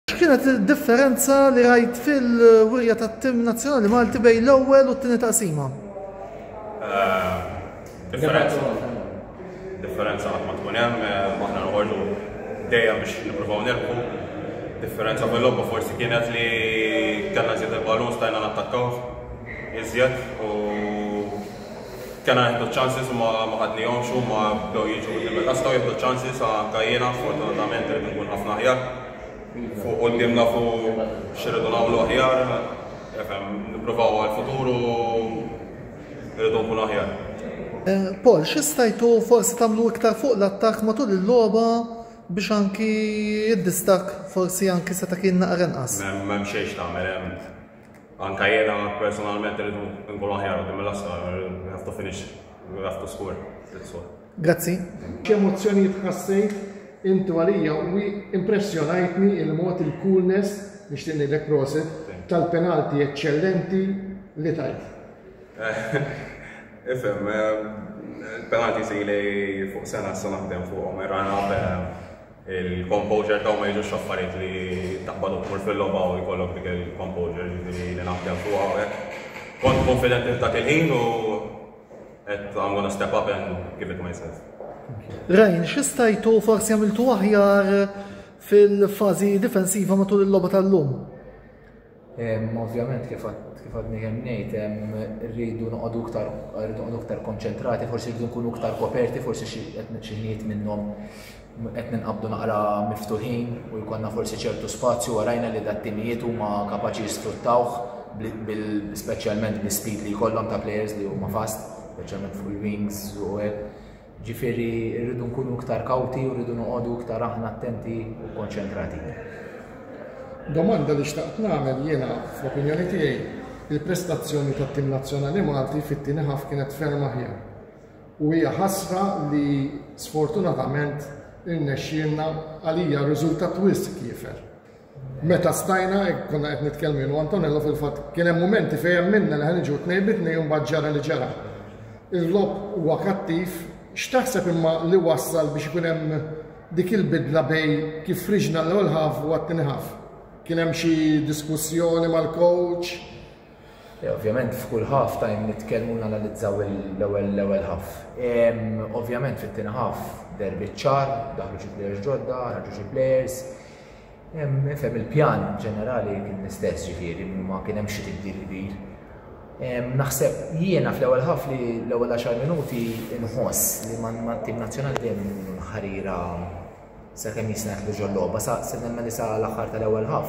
X'kienet id-differenza li rajt fil-wirja tat-tim nazzjonali Malti bejn l-ewwel u t-tieni taqsima? Differenza qatt ma tkun hemm, aħna noħorġu dejjem biex nippruvaw nilħqu. Differenza fil-logħba forsi kienet li kellna żied il-balun stajna nattakkaw iżjed u kellna nieħdu ċansis u ma ħadnihomx u ma bdew jiġu il-qassaw jieħdu ċansis anke jiena fortunatament irid nkun ħafna aħjar. Fuq qudiemna fuq x'iridu nagħmlu aħjar, nippruvaw għall-futur u irridu nkunu aħjar. Paul, x'istajtu forsi tagħmlu iktar fuq l-attakk matul il-logħba biex anki id-distak forsi anki seta' kien naqra inqas? M'hemm xejn tagħmel hemm. Anke jiena personalment irridu nkunu aħjar qudiem il-qassa, we have to finish, we have to score. Grazzi. X'emozzjonijiet ħassejt intu għalija u impressjonajtni il-mod il-coolness nixtieq ngħidlek proset tal-penalti eċċellenti li tajt. Ifhem, il-penalti li fuq sena issa naħdem fuqhom irrana il-composure ta' ma jiġux affarijiet li taqbad ukoll fil-logħba u jkollok dik il-composure li naħdem fuqha. Kont konfidenti dak il-ħin u qed I'm gonna step up and give it myself. Rajn, x'istajtu forsi għamiltu aħjar fil-fażi difensiva matul il-logħba tal-lum? Ovvjament kif għadni kemm ngħid rridu noqogħdu iktar konċentrati, forsi rridu nkunu iktar koperti, forsi xi ħinijiet minnhom qed ninqabdu naqra miftuħin u jkollna forsi ċertu spazju warajna li dat-timijiet huma kapaċi jisfruttawh speċjalment bl-speed li jkollhom ta' players li huma fast, speċjalment fuq il-wings u hekk. Ġifieri rridu nkunu iktar kawti u rridu noqogħdu iktar aħna attenti u konċentrati. Domanda li xtaqt nagħmel jiena fl-opinjoni tiegħi il-prestazzjoni tat-tim nazzjonali Malti fit-tieni ħaf kienet ferm aħjar. U hija ħasra li sfortunatament irnexxielna għalija riżultat wisq kiefer. Meta stajna konna qed nitkellmu jien u Antonello fil-fatt kien hemm mumenti fejn minna li ħaniġu tnejn bit-tnejn u mbagħad ġara li ġara. Il-lob huwa kattiv, x'taħseb imma li wassal biex ikun hemm dik il-bidla bej kif friġna l-ewwel ħaf u għat-tieni ħaf? Kien hemm xi diskussjoni mal-coach? Ovvjament f'kull half time nitkellmu nanalizzaw l-ewwel ħaf. Ovvjament fit-tieni ħaf derbi ċar, daħlu xi players ġodda, ħarġu xi players. Ifhem il-pjan ġenerali kien l-istess ġifieri ma kien hemm xi tibdil kbir. Naħseb jiena fl-ewwel ħaf li l-ewwel 10 minuti inħoss li mat-tim nazzjonali dejjem ħarira sakemm jisna jaħdmu ġol-logħba, sa nemmen li sa l-aħħar tal-ewwel ħaf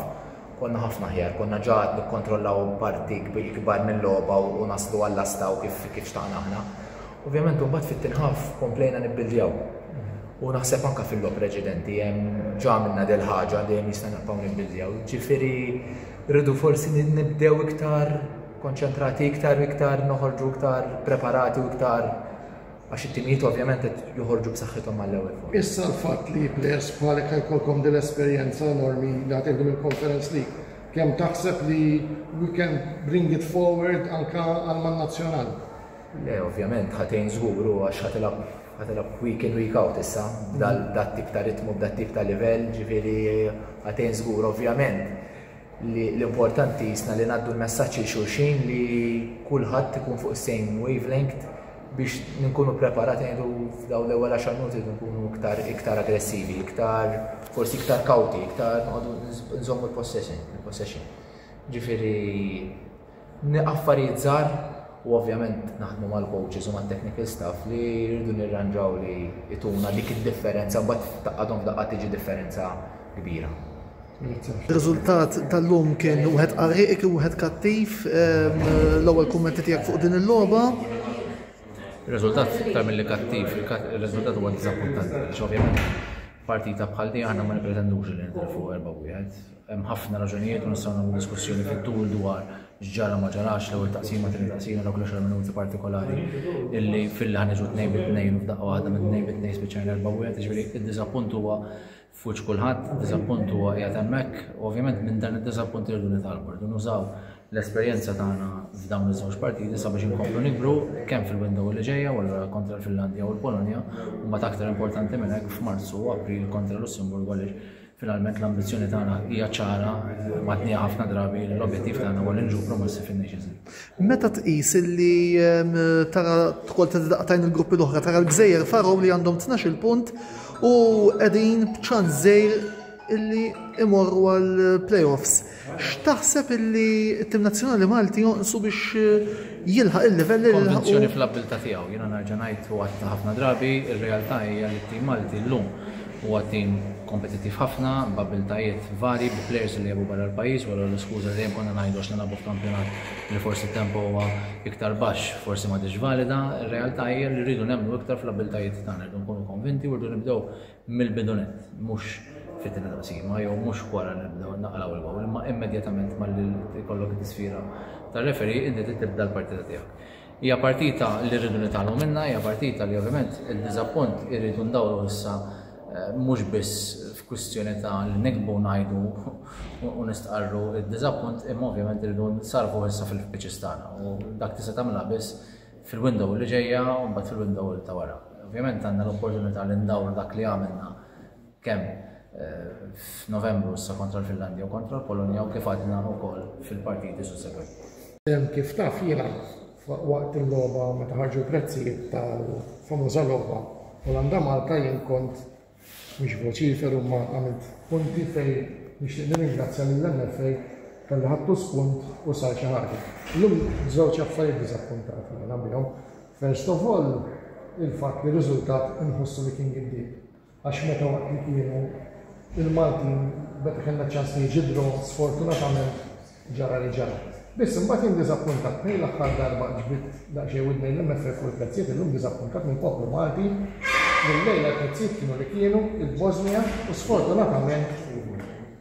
konna ħafna ħjar, konna ġad nikkontrollaw parti kbar mill-logħba u naslu għall-asta u kif xtaqna aħna. Ovvjament mbagħad fit-tieni ħaf komplejna nibbildjaw. U naħseb anke fil-logħb preċedenti hemm ġa minna del ħaġa dejjem jista' nibqgħu nibbildjaw. Ġifieri rridu forsi nibdew iktar konċentrati iktar noħorġu iktar preparati u iktar għax it-timijiet ovvjament qed joħorġu b'saħħithom mal-ewwel. Issa l-fatt li players bħalek jkollkom din l-esperjenza enormi li għatilkom il-Conference League, kemm taħseb li we can bring it forward anke għal-man nazzjonali? Le, ovvjament ħatejn żgur u għax ħatilab week in week out issa b'dat-tip ta' ritmu, b'dat-tip ta' livell, ġifieri ħatejn żgur ovvjament. L-importanti jisna li ngħaddu l-messaġġi xulxin li kulħadd ikun fuq is-same wavelength biex ninkunu preparati ngħidu f'dawn l-ewwel 10 minuti nkunu iktar aggressivi, forsi iktar kawti, iktar noqogħdu nżommu l-possession. Ġifieri affarijiet żgħar u ovvjament naħdmu mal-coaches u mat-technical staff li jridu nirranġaw li jtuna dik id-differenza mbagħad taqgħadhom f'daqqa tiġi differenza kbira. Ir-riżultat tal-lum kien wieħed qarriq u wieħed kattiv, l-ewwel kummenti tiegħek fuq din il-logħba. Il-riżultat iktar milli kattiv, il-riżultat huwa diżappuntanti, għax ovvjament partita bħal din aħna ma nippretendux li nitilfu 4-1. Hemm ħafna raġunijiet u nistgħu nagħmlu diskussjoni fit-tul dwar x'ġara ma ġarax l-ewwel taqsima tieni taqsima dawk l-10 minuti partikolari illi fil-li ħaneġu 2-2 u f'daqqa waħda minn 2-2 spiċċajna 4-1, jiġifieri id-diżappunt huwa fuq kulħadd, id-diżappunt huwa qiegħed hemmhekk, ovvjament minn dan id-diżappunt irridu nitalbu, irridu nużaw l-esperjenza tagħna f'dawn iż-żewġ partiti sabiex inkomplu nikbru kemm fil-window li ġejja wara kontra l-Finlandja u l-Polonja u mbagħad aktar importanti minn hekk f'Marzu u April kontra Lussemburg għaliex finalment l-ambizzjoni tagħna hija ċara, matnija ħafna drabi l-objettiv tagħna huwa li nġu promossi fin-Nations League. Meta tqis illi tara tkoll taqtajn il-gruppi l-oħra, tara l-Gżejjer Faro li għandhom 12 punt u qegħdin b'ċans żgħir illi imorru għal-playoffs. X'taħseb illi t-tim nazzjonali Malti jonqsu biex jilħaq il-livell li konvenzjoni fl-abilità tiegħu. Jiena nerġa' ngħid u għadt ħafna drabi, ir-realtà hija li t-tim Malti llum huwa tim kompetittiv ħafna, b'abiltajiet vari, b'players li jabu barra l-pajjiż, wara l-iskuża li hemm konna ngħidu għax nilagħbu f'kampjonat li forsi t-tempo huwa iktar baxx, forsi m'għadix valida, ir-realtà hija li rridu nemmnu iktar fl-abiltajiet tagħna, rridu nkunu konvinti u rridu nibdew mill-bidunet, mhux fit-tieni taqsima, jew mhux wara nibdew naqlaw il-għawl, imma immedjatament malli jkollok it-tisfira tar-referi inti tibda l-partita tiegħek. Hija partita li rridu nitgħalmu minnha, hija partita li ovvjament il-diżappunt irridu ndawru issa mhux biss f'kwistjoni ta' li nikbu ngħidu u nistqarru id-diżappunt, imma ovvjament irridu nsarfu issa fil-pitches tagħna u dak tista' tagħmilha biss fil-window li ġejja u mbagħad fil-window li ta' wara. Ovvjament għandna l-opportunità li ndawru dak li għamilna kemm f'Novembru issa kontra l-Finlandja u kontra l-Polonja u kif għadna wkoll fil-partiti sussegwenti. Kif taf jiena waqt il-logħba meta ħarġu prezzijiet tal-famuża logħba Olanda Malta jien kont mhux voċiferu ma għamilt punti fej nixtieq nirringrazzja lill-MFA talli ħadtu spunt u sar xi ħaġa. Illum żewġ affarijiet diżappuntati jiena bihom. First of all, il-fatt li riżultat inħossu li kien giddib. Għax meta waqt li kienu il-Malti meta kellna ċans li jġidru sfortunatament ġara li ġara. Biss imbagħad jien diżappuntat bejn l-aħħar darba ġbit daqsxejn widnej l-MFA fuq il-prezzijiet illum diżappuntat minn poplu Malti. Mill-lejla prezzijiet kienu li kienu il-Bosnia u sfortunatament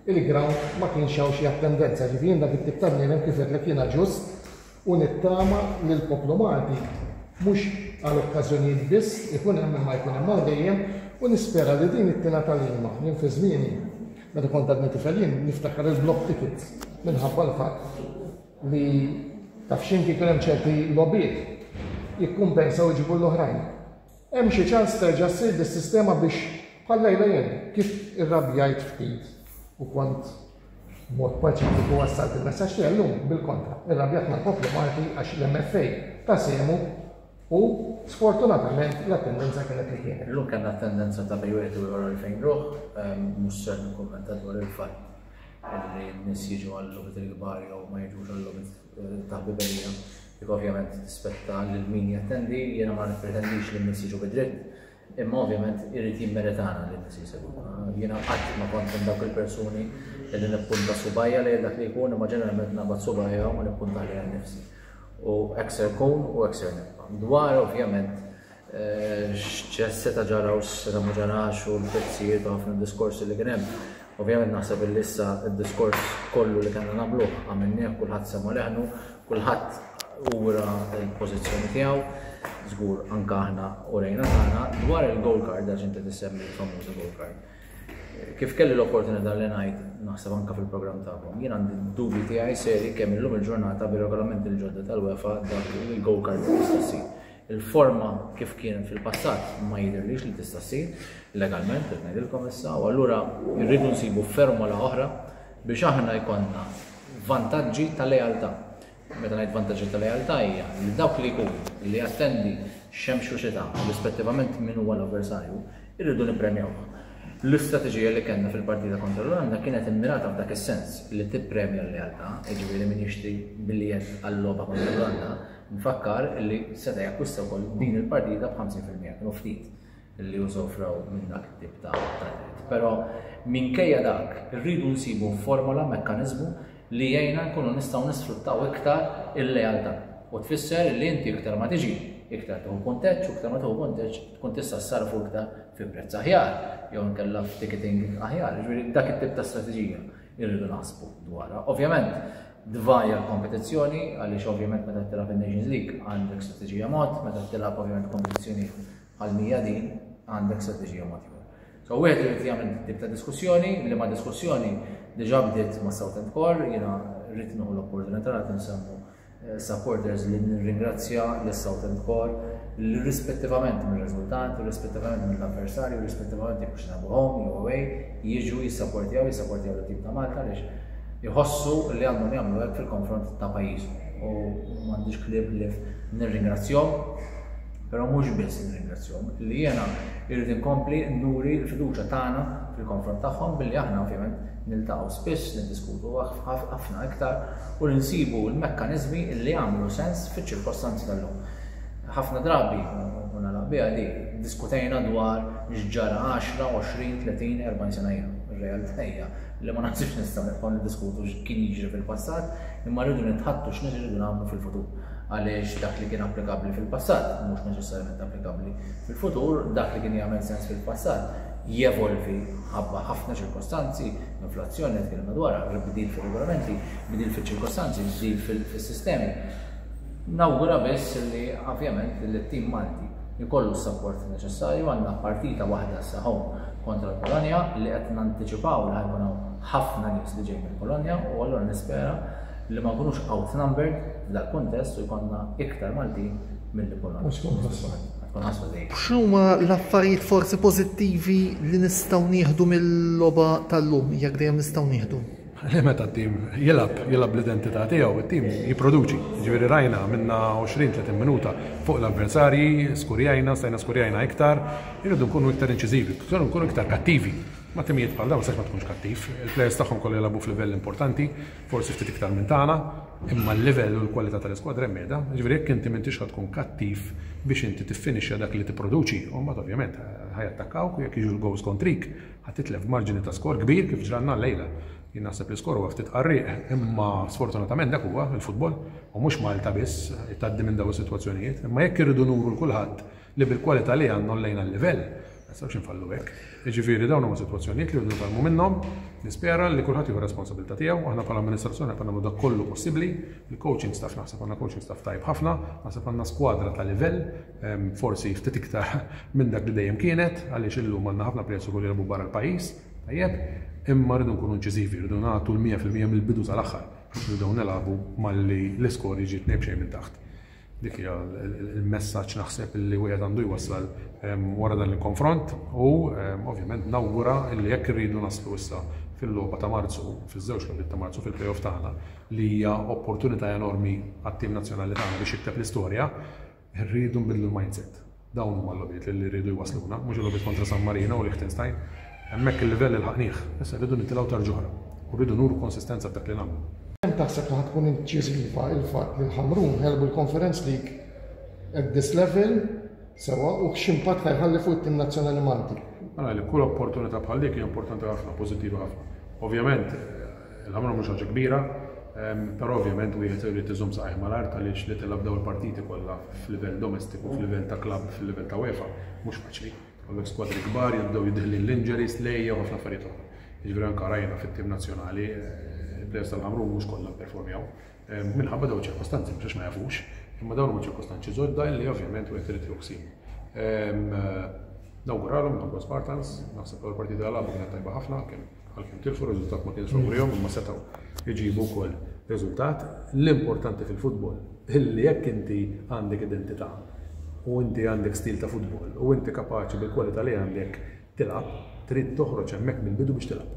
il-ground ma kienx hawn xi attendenza ġifieri dak it-tip ta' bniedem kif qed kiena ġust u nittama lill poplu Malti mhux għal okkażjonijiet biss ikun hemm ma jkun hemm dejjem u nispera li din it-tingħata lilna jien fi żmieni meta kont għadni tifel jien niftakar il-block tickets minħabba l-fatt li taf x'inki kien hemm ċerti logħbiet jikkumpensaw iġibu l-oħrajn. Hemm xi ċans terġa' ssir dis-sistema biex bħallejla jien kif irrabjajt ftit u kont mod paċifiku wassalt il-messaġġ tiegħi llum bil-kontra. Irrabjat mal-poplu Malti għax l-MFA ta' semu u sfortunatament l-attendenza kienet li kienet. Illum kellna tendenza ta' bej wieħed u ieħor 2000 ruħ, mhux ser nikkummenta dwar il-fatt li n-nies jiġu għall-logħbiet il-kbar jew ma jiġux għall-logħbiet ta' ħbiberija. Dik ovvjament tispetta lil min jattendi, jiena ma nippretendix li n-nies jiġu bid-dritt, imma ovvjament irid jimmeritana li n-nies jisegwu. Jiena qatt ma kont minn dawk il-persuni li nippunta subajja li dak li jkun imma ġeneralment naqbad subajja u nippunta li nnifsi. U ekser kun u ekser nibqa'. Dwar ovvjament x'seta ġara u x'seta ma ġarax u l-prezzijiet u ħafna diskorsi li kien hemm. Ovvjament naħseb li issa d-diskors kollu li kellna nagħmluh għamilnieh kulħadd semma leħnu, kulħadd ura l-pożizzjoni tiegħu, żgur anke aħna urejna tagħna dwar il-goal card għax inti tissemmi l-famuża goal card. Kif kelli l-opportunità li ngħid naħseb anke fil-programm tagħhom, jien għandi d-dubji tiegħi seri kemm illum il-ġurnata bir-regolamenti l-ġodda tal-UEFA dak il-goal card tista' ssir. Il-forma kif kienet fil-passat ma jidhirlix li tista' ssir legalment qed ngħidilkom issa u allura rridu nsibu formola oħra biex aħna jkollna vantaġġi tal-lealtà. Meta ngħid vantaġġi tal-lealtà hija li dawk li jkunu li jattendi x'hemm xi xita rispettivament min huwa l-avversarju irridu nippremjawha. L-istrateġija li kellna fil-partita kontra l-Olanda kienet immirata f'dak is-sens li tippremja l-lealtà, jiġifieri min jixtri biljet għall-logħba kontra l-Olanda, nfakkar li seta' jakkwista wkoll din il-partita b'50% kienu ftit li usofraw minn dak it-tip ta' dritt. Però minkejja dak irridu nsibu formola mekkaniżmu li jgħinna nkunu nistgħu nisfruttaw iktar il-lealtà. U tfisser li inti iktar ma tiġi iktar tuħu punteġġ u iktar ma tuħu punteġġ tkun tista' ssarfu iktar fi prezz aħjar jew nkella f'ticketing aħjar. Ġifieri dak it-tip ta' strateġija irridu naħsbu dwarha. Ovvjament dvaja l-kompetizzjoni għaliex ovvjament meta tilab in-Nations League għandek strateġija mod, meta tilab ovvjament kompetizzjoni għal-mija din għandek strateġija mod. So wieħed irid jagħmel tip ta' diskussjoni li ma' diskussjoni diġà bdiet ma' Southend Core, jiena rrid nieħu l-opportunità li nsemmu supporters li nirringrazzja lis-Southend Core li rispettivament mir-riżultat, rispettivament mill-avversarju, rispettivament jekk nagħbu home jew away, jiġu jissapportjaw it-tim ta' Malta għaliex iħossu li għandhom jagħmlu hekk fil-konfront ta' pajjiżhom. U m'għandix klieb li nirringrazzjahom, però mhux biss nirringrazzjahom, li jiena irrid inkompli nuri l-fiduċja tagħna fil-konfront tagħhom billi aħna ovvjament niltaqgħu spiss, niddiskutu ħafna iktar u nsibu l-mekkaniżmi li jagħmlu sens fiċ-ċirkostanzi tal-lum. Ħafna drabi u nagħlaq biha li diskutejna dwar x'ġara 10, 20, 30, 40 sena ilu. Ir-realtà hija li ma naħsibx nistgħu nibqgħu niddiskutu x'kien jiġri fil-passat, imma rridu nitħattu x'nirridu nagħmlu fil-futur. Għaliex dak li kien applikabbli fil-passat mhux neċessarjament applikabbli fil-futur, dak li kien jagħmel sens fil-passat jevolvi ħafna ċirkostanzi, inflazzjoni tkellimna dwarha, bidil fir-regolamenti, bidil fil-ċirkostanzi, bidil fis-sistemi. Nawgura biss li ovvjament il-tim Malti jkollu s-support neċessarju għandna partita waħda sa home kontra l-Polonja li qed nanticipaw li ħajkun ħafna nies li ġej mill-Polonja u allura nispera li ma nkunux outnumbered f'dal-kuntest u jkollna iktar Malti mill-Polonja. X'huma l-affarijiet forsi pożittivi li nistgħu nieħdu mill-logħba tal-lum, jekk dejjem nistgħu nieħdu? Meta t-tim jilab l-identità tiegħu, it-tim jipproduċi. Ġifieri rajna minna 20-30 minuta fuq l-avversarji, stajna skurjajna iktar, irridu nkunu iktar inċiżivi, nkunu iktar kattivi. Ma timijiet bħal dawn ma tkunx kattiv. Il-plejers tagħhom kollu jilagħbu f'livell importanti, forsi ftit iktar minn tagħna, imma l-livell u l-kwalità tal-iskwadra hemm meda. Ġifieri jekk inti m'intix tkun kattiv biex inti tiffinixxa dak li tipproduċi, u mbagħad ovvjament ħajattakkawk u jekk jiġu l-goals kontrik, ħatitlef marġini ta' skor kbir kif ġranna l-lejla. Jien naħseb li skor huwa ftit qarrieq, imma sfortunatament dak huwa il-futbol u mhux Malta biss jtgħaddi minn dawn is-sitwazzjonijiet, imma jekk irridu nuru l kulħadd li bil-kwalità li għandhom lejna l-livell, ma nistgħux infallu hekk. Jiġifieri dawn huma sitwazzjonijiet li rridu nifhmu minnhom, nispera li kulħadd jieħu responsabilità tiegħu, aħna bħala amministrazzjoni qed nagħmlu dak kollu possibbli, il-coaching staff naħseb għandna coaching staff tajb ħafna, naħseb għandna skwadra ta' livell, forsi ftit iktar minn dak li dejjem kienet, għaliex illum għandna ħafna plejers ukoll jilagħbu barra l-pajjiż, tajjeb, imma rridu nkunu inċiżivi, rridu nagħtu l-100% mill-bidu tal-aħħar, rridu nilagħbu malli l-iskor jiġi tnejn b'xejn minn taħt. Dik hija l-messaġġ naħseb li wieħed għandu jwassal wara dan il-konfront u ovvjament nawgura li jekk irridu naslu issa fil-logħba ta' Marzu, fiż-żewġ logħbiet ta' Marzu fil-playoff tagħna li hija opportunità enormi għat-tim nazzjonali tagħna biex jikteb l-istorja, rridu nbidlu l-mindset. Dawn huma l-logħbiet li rridu jwasluna, mhux il-logħbiet kontra San Marino u Liechtenstein. Hemmhekk il-livell il-ħaqnieh, issa rridu nitilgħu tarġuħra u rridu nuru konsistenza f'dak li nagħmlu. Taħseb li ħatkun inċiżiva il-fatt li l-Ħamrun ħelbu l-Conference League at this level sewa u x'impatt ħajħalli fuq it-tim nazzjonali Malti. Mela li kull opportunità bħal dik hija importanti ħafna, pożittiva ħafna. Ovvjament il-Ħamrun mhux ħaġa kbira, però ovvjament wieħed irid iżomm saqajh mal-art għaliex li tilab dawn il-partiti kollha f'livell domestiku, f'livell ta' klabb, f'livell ta' UEFA mhux faċli. Kollok skwadri kbar jibdew jidħli l-injuries lejja u ħafna affarijiet oħra. Jiġifieri anke rajna fit-tim nazzjonali il-plejers tal-Ħamrun mhux kollha performjaw minħabba dawn ċirkostanzi mhux ma jafux, imma dawn huma ċirkostanzi żodda li ovvjament wieħed irid joqsim. Nawguralhom Ħamrun Spartans, naħseb l-partita għal kienet tajba ħafna, għalkemm tilfu riżultat ma kienx favorihom, imma setgħu jġibu wkoll riżultat. L-importanti fil-futbol illi jekk inti għandek identità u inti għandek stil ta' futbol u inti kapaċi bil-kwalità li għandek tilab, trid toħroġ hemmhekk mill-bidu biex tilab.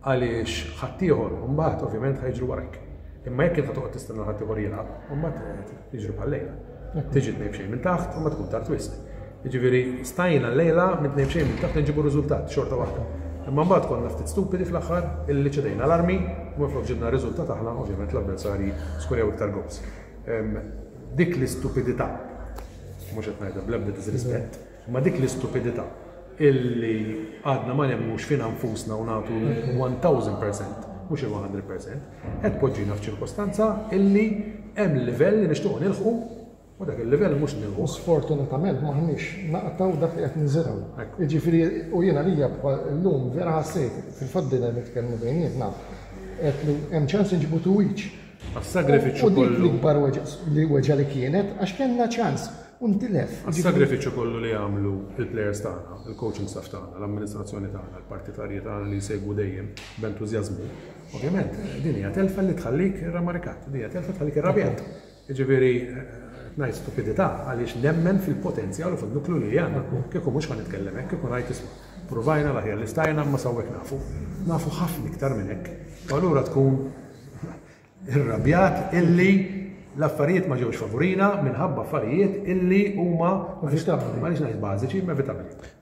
Għaliex ħaddieħor mbagħad ovvjament ħajġru warek. Imma jekk inti toqgħod tistenna ħaddieħor jilgħab, mbagħad tiġri bħal-lejla. Tiġi tnejn b'xejn minn taħt u ma tkun tard wisq. Jiġifieri stajna l-lejla minn tnejn b'xejn minn taħt nġibu riżultat xorta waħda. Imma mbagħad konna ftit stupidi fl-aħħar illi ċedejna l-armi u flok ġibna riżultat aħna ovvjament l-avversarji skurjaw iktar gols. Dik l-istupidità mhux qed ngħidha bl-ebda disrispett, ma dik l-istupidità illi għadna ma nemmux fina nfusna u nagħtu 1000%, mhux il-100%, qed poġġina f'ċirkostanza illi hemm livell li nixtiequ nilħqu u dak il-livell mhux nilħu. Sfortunatament maħniex naqtaw dak li qed niżiraw. Jiġifieri u jiena lija llum vera ħassejt fil-faddina nitkellmu bejnietna qed hemm ċans inġibu tuwiċ. Għas-sagrifiċċju kollu. L-ikbar weġa li kienet għax kellna ċans. Għas-sagrifiċċju kollu li għamlu il-plejers tagħna, il-coaching staff tagħna, l-amministrazzjoni tagħna, il-partitarji tagħna li jsegwu dejjem b'entużjażmu, Ovvjament, din hija telfa li tħallik rammarikat, din hija telfa tħallik irrabjat. Jiġifieri ngħid stupidità għaliex nemmen fil-potenzjal u fil-nuklu li għandna. Kieku mhux ħan nitkellem hekk, kieku ngħid isma' provajna l-aħjar li stajna ma sawwek nafu. Nafu ħafna iktar minn hekk. U allura tkun irrabjat illi l-affarijiet ma ġewx favorina minħabba affarijiet illi huma ma nix ngħid bażiċi, ma vitabbli.